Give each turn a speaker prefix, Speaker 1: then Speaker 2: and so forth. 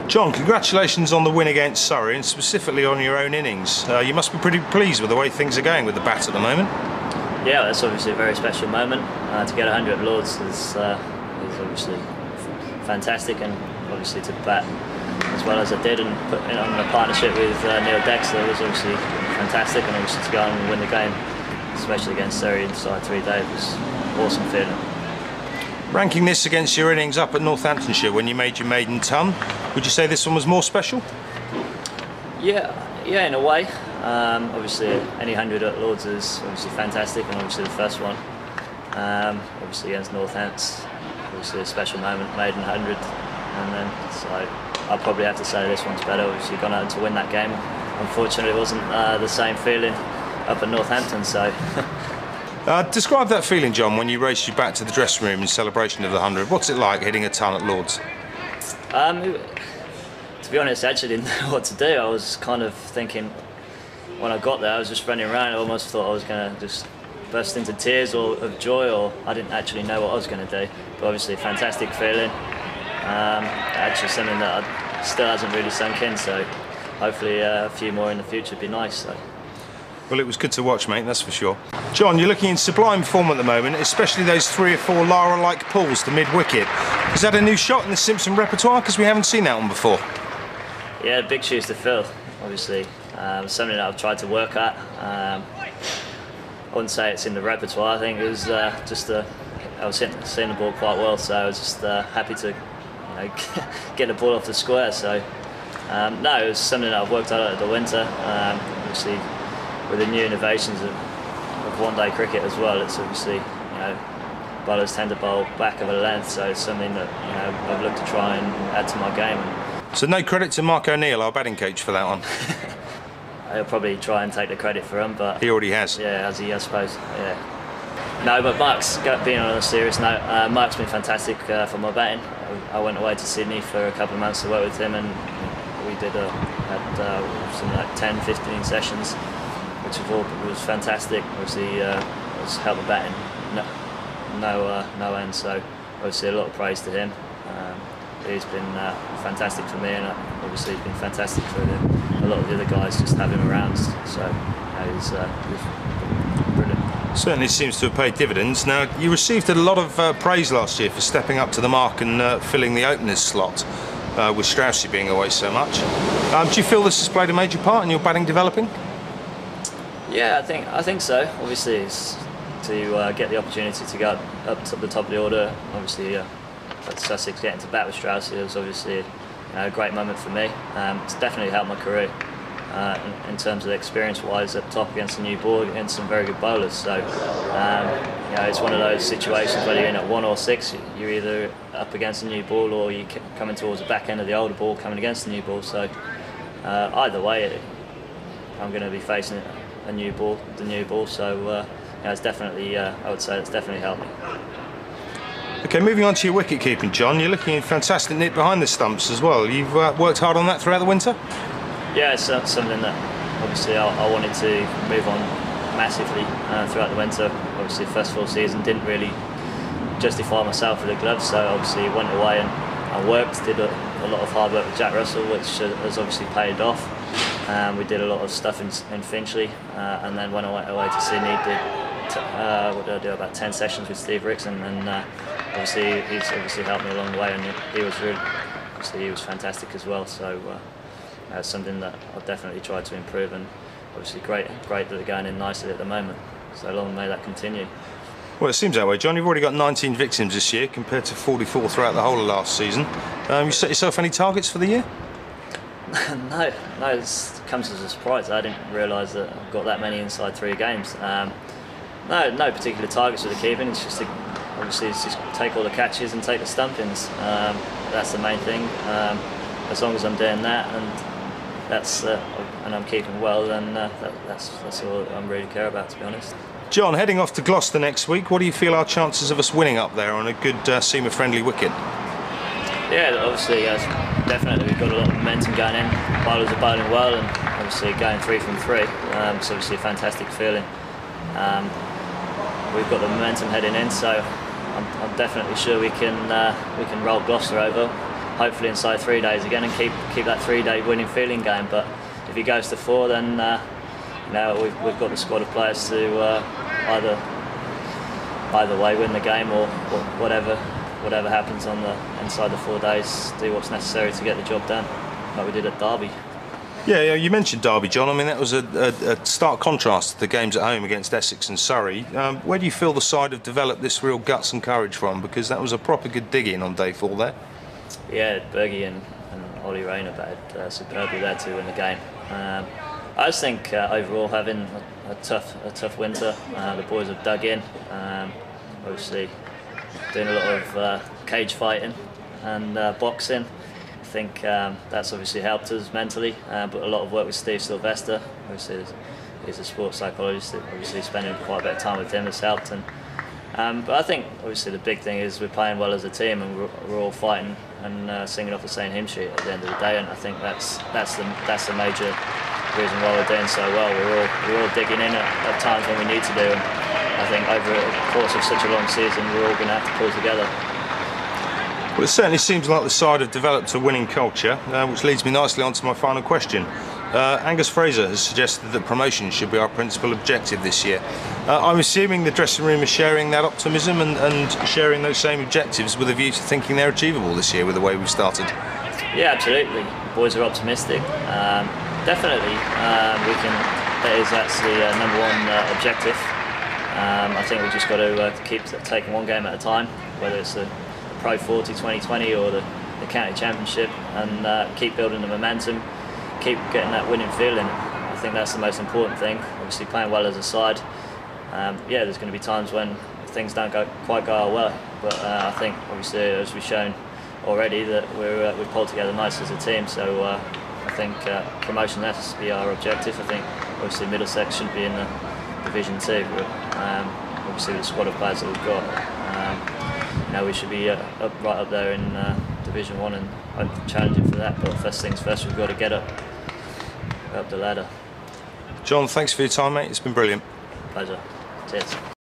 Speaker 1: John, congratulations on the win against Surrey, and specifically on your own innings. You must be pretty pleased with the way things are going with the bat at the moment.
Speaker 2: Yeah, that's obviously a very special moment. To get 100 at Lords is obviously fantastic, and obviously to bat as well as I did and put in on a partnership with Neil Dexter was obviously fantastic, and obviously to go and win the game, especially against Surrey inside 3 days, was an awesome feeling.
Speaker 1: Ranking this against your innings up at Northamptonshire when you made your maiden ton, would you say this one was more special?
Speaker 2: Yeah, in a way. Obviously, any 100 at Lords is obviously fantastic, and obviously the first one, obviously against Northants, obviously a special moment, maiden 100, and then so I'll probably have to say this one's better. Obviously, gone out to win that game. Unfortunately, it wasn't the same feeling up at Northampton. So.
Speaker 1: Describe that feeling, John, when you raced you back to the dressing room in celebration of the 100. What's it like hitting a ton at Lords?
Speaker 2: To be honest, I actually didn't know what to do. I was kind of thinking, when I got there, I was just running around. I almost thought I was going to just burst into tears of joy, or I didn't actually know what I was going to do. But obviously, a fantastic feeling. Actually, something that still hasn't really sunk in. So hopefully, a few more in the future would be nice. So.
Speaker 1: Well, it was good to watch, mate, that's for sure. John, you're looking in sublime form at the moment, especially those 3 or 4 Lara-like pulls to mid-wicket. Is that a new shot in the Simpson repertoire? Because we haven't seen that one before.
Speaker 2: Yeah, big shoes to fill, obviously. Something that I've tried to work at. I wouldn't say it's in the repertoire. I think it was I was seeing the ball quite well, so I was just happy to get the ball off the square. So, no, it was something that I've worked on over the winter. Obviously, with the new innovations of one-day cricket as well, it's obviously, bowlers tend to bowl back of a length, so it's something that I've looked to try and add to my game.
Speaker 1: So no credit to Mark O'Neill, our batting coach, for that one.
Speaker 2: He'll probably try and take the credit for him, but
Speaker 1: he already has.
Speaker 2: Yeah, as he, I suppose. Yeah. No, but Mark's, being on a serious note, Mark's been fantastic for my batting. I went away to Sydney for a couple of months to work with him, and we had something like 10, 15 sessions, which was fantastic. Obviously, was helped the batting no end. So obviously a lot of praise to him. He's been fantastic for me, and obviously he's been fantastic for a lot of the other guys. Just have him around, so he's brilliant.
Speaker 1: Certainly seems to have paid dividends. Now, you received a lot of praise last year for stepping up to the mark and filling the opener's slot, with Straussy being away so much. Do you feel this has played a major part in your batting developing?
Speaker 2: Yeah, I think so. Obviously, it's to get the opportunity to go up to the top of the order. Obviously, at Sussex, getting to bat with Straussy was obviously a great moment for me. It's definitely helped my career in terms of experience-wise up top against a new ball, against some very good bowlers. So, it's one of those situations whether you're in at 1 or 6, you're either up against a new ball or you're coming towards the back end of the older ball, coming against the new ball. So, either way, I'm going to be facing the new ball. So, it's definitely, I would say it's definitely helped me.
Speaker 1: Okay, moving on to your wicket keeping, John. You're looking in fantastic nick behind the stumps as well. You've worked hard on that throughout the winter?
Speaker 2: Yeah, it's something that obviously I wanted to move on massively throughout the winter. Obviously, the first full season didn't really justify myself with the gloves, so obviously went away and I worked, did a lot of hard work with Jack Russell, which has obviously paid off. We did a lot of stuff in Finchley, and then when I went away to Sydney, what did I do, about 10 sessions with Steve Ricks, and obviously he's obviously helped me along the way, and he was fantastic as well. So that's something that I've definitely tried to improve, and obviously great that they're going in nicely at the moment. So long may that continue.
Speaker 1: Well, it seems that way, John. You've already got 19 victims this year compared to 44 throughout the whole of last season. You set yourself any targets for the year?
Speaker 2: No, it comes as a surprise. I didn't realise that I've got that many inside 3 games. No particular targets for the keeping. It's just take all the catches and take the stumpings. That's the main thing. As long as I'm doing that and I'm keeping well, then that's all I really care about, to be honest.
Speaker 1: John, heading off to Gloucester next week, what do you feel are chances of us winning up there on a good seamer-friendly wicket?
Speaker 2: Yeah, obviously, definitely we've got a lot of momentum going in. Bowlers are bowling well, and obviously going 3 from 3. It's obviously a fantastic feeling. We've got the momentum heading in, so I'm definitely sure we can roll Gloucester over. hopefully inside 3 days again, and keep that 3-day winning feeling going. But if he goes to 4, then you know, we've got the squad of players to either way win the game, or whatever happens on the inside the 4 days, do what's necessary to get the job done, like we did at Derby.
Speaker 1: Yeah, you mentioned Derby, John. I mean, that was a stark contrast to the games at home against Essex and Surrey. Where do you feel the side have developed this real guts and courage from? Because that was a proper good dig-in on day 4 there.
Speaker 2: Yeah, Bergie and Ollie Rayner batted superbly there to win the game. I just think overall, having a tough winter, the boys have dug in. Obviously, doing a lot of cage fighting and boxing. I think that's obviously helped us mentally, but a lot of work with Steve Sylvester. Obviously, he's a sports psychologist. Obviously, spending quite a bit of time with him has helped. But I think obviously the big thing is we're playing well as a team, and we're all fighting and singing off the same hymn sheet at the end of the day. And I think that's the major reason why we're doing so well. We're all digging in at times when we need to do. And I think over the course of such a long season, we're all going to have to pull together.
Speaker 1: Well, it certainly seems like the side have developed a winning culture, which leads me nicely on to my final question. Angus Fraser has suggested that promotion should be our principal objective this year. I'm assuming the dressing room is sharing that optimism and sharing those same objectives with a view to thinking they're achievable this year with the way we've started.
Speaker 2: Yeah, absolutely. The boys are optimistic. Definitely, that's the number one objective. I think we've just got to keep taking one game at a time, whether it's the Pro 40 2020 or the County Championship, and keep building the momentum, keep getting that winning feeling. I think that's the most important thing. Obviously, playing well as a side. Yeah, there's going to be times when things don't quite go our way, but I think obviously, as we've shown already, that we've pulled together nice as a team. So I think promotion has to be our objective. I think obviously Middlesex shouldn't be in the Division 2, but obviously with the squad of players that we've got, you know, we should be right up there in Division 1 and hope challenging for that. But first things first, we've got to get up the ladder.
Speaker 1: John, thanks for your time, mate. It's been brilliant.
Speaker 2: Pleasure. Cheers.